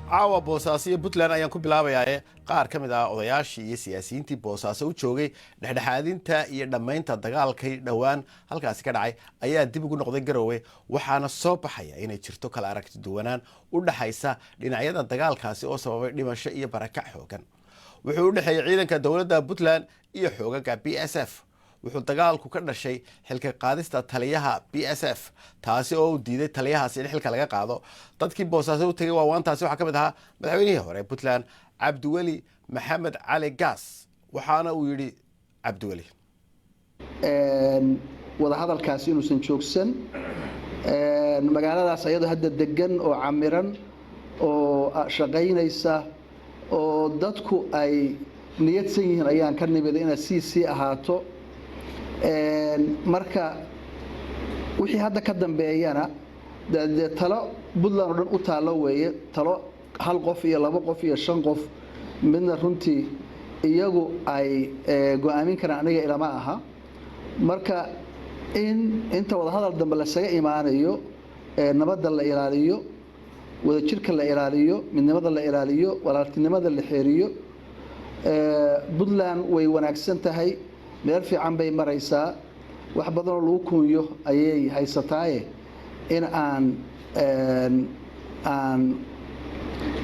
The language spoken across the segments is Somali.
caawa Boosaaso iyo Puntland ayaan ku bilaabayaa qaar ka mid ah odayaashii iyo siyaasiyiintii Boosaaso u joogay dhexdhexaadinta iyo dhamaynta dagaalkay dhawaan halkaas ka dhacay ayaa dib ugu noqday Garowe waxaana soo baxaya inay jirto kala aragti duwanaan u dhaxaysa dhinacyada dagaalkaasi oo sababay dhimasho iyo barakac xoogan wuxuu u dhaxeeyay ciidanka dawladda Puntland iyo xoogaga PSF wuxuu dagaalku ka dhashay xilka qaadista taliyaha PSF taasi oo uu diiday taliyahaas in xilka laga qaado dadkii Boosaaso u tagay waawaantaasi waxa ka mid ahaa madaxweynihii hore Puntland Cabdiweli Maxamed Cali Gaas waxaana uu yiri Cabdiweli wada hadalkaasi inuusan joogsan magaaladaas ayadoo hadda degan oo camiran oo shaqaynaysa oo dadku ay niyadsan yihiin ayaan ka nimid inay sii ahaato marka wixii hadda ka dambeeyana talo Puntland oo dhan u taalo weeye talo hal qof iyo laba qof iyo shan qof midna runtii iyagu ay go'aamin karaan aniga ilama aha marka inta wada hadal dambe la saga imaanayo nabadda la ilaaliyo wada jirka la ilaaliyo midnimada la ilaaliyo walaaltinimada la xeeriyo Puntland way wanaagsan tahay meel fiican bay maraysaa wax badan oo lagu kunyo ayay haysataaye in aan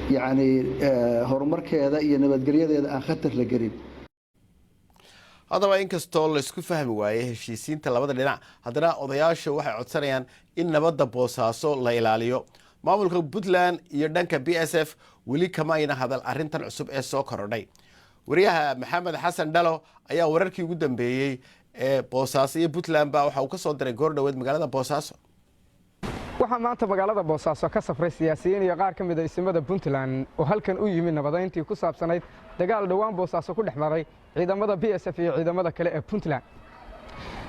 yani horumarkeeda iyo nabadgelyadeeda aan khatar la gelin hadaba inkastoo la isku fahmi waayay heshiisiinta labada dhinac haddana odayaashu waxay codsanayaan in nabadda Boosaaso la ilaaliyo maamulka Puntland iyo dhanka PSF weli kama ayna hadal arrintan cusub ee soo korodhay wariyaha Maxamed Xasan Dhalo ayaa wararkii ugu dambeeyay ee Boosaaso iyo Puntland ba waxa uu ka soo diray goor dhaweed magaalada Boosaaso waxa maanta magaalada Boosaaso ka safray siyaasiyiin iyo qaar ka mid ah ismada Puntland oo halkan u yimid nabadeyntii ku saabsanayd dagaal dhawaan Boosaaso ku dhexmaray ciidamada PSF iyo ciidamada kale ee Puntland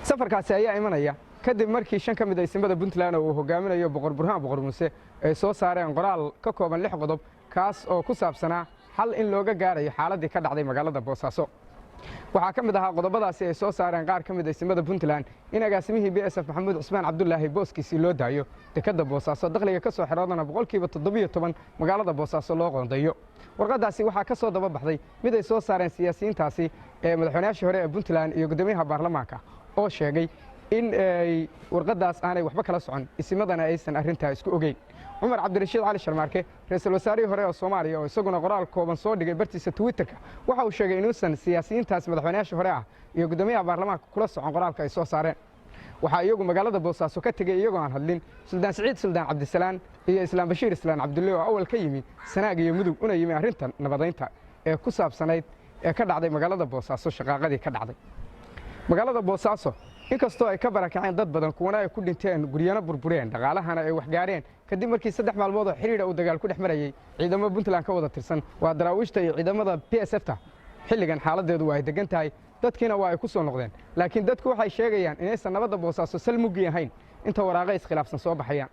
safarkaasi ayaa imanaya kadib markii shan ka mid ah ismada Puntland oo hogaaminayo Boqor Burhaan Boqor Muuse ay soo saareen qoraal ka kooban 6 qodob kaas oo ku saabsanaa hal in looga gaarayo xaaladii ka dhacday magaalada Boosaaso waxa ka mid ahaa qodobadaasi ay soo saareen qaar ka mid ah ismada Puntland in agaasimihii PSF Maxamuud Cusmaan Cabdullaahi booskiisii loo daayo dekada Boosaaso dakhliga ka soo xiradana 17% magaalada Boosaaso loo qoondayo warqadaasi waxa ka soo daba baxday mid ay soo saareen siyaasiyiintaasi ee madaxweynaha hore ee Puntland iyo gudoomiyaha baarlamaanka oo sheegay in ay warqadaas aanay waxba kala socon ismadana aysan arinta isku ogeyn Umar Cabdirashiid Cali Sharmaarke ra'iisul wasaarihii hore ee Soomaaliya oo isaguna qoraal kooban soo dhigay bartiisa Twitterka waxa uu sheegay inuusan siyaasiyiintaas madaxweynaha hore ah iyo gudoomiyaha baarlamaanka kula socon qoraalka ay soo saareen waxa iyagu magaalada Boosaaso ka tagay iyagoo aan hadlin Suldaan Saciid Suldaan Cabdisalaan iyo Islaam Bashiir Islaan Cabdullaahi oo awal ka yimid Sanaag iyo Mudug una yimid arintan nabadeynta ee ku saabsanayd ee ka dhacday magaalada Boosaaso shaqaaqadii ka dhacday magaalada Boosaaso inkastoo ay ka barakaceen dad badan kuwana ay ku dhinteen guryana burbureen dhaqaalahana ay wax gaareen kadib markii 3 maalmood oo xiriir uu dagaal ku dhexmarayay ciidamada Puntland ka wada tirsan waa daraawiishta iyo ciidamada PSF-ta xilligan xaaladeedu waa degan tahay dadkiina waa ay ku soo noqdeen laakiin dadku waxay sheegayaan inaysan nabadda Boosaaso salmugi ahayn inta waraaqo iskhilaafsan soo baxayaan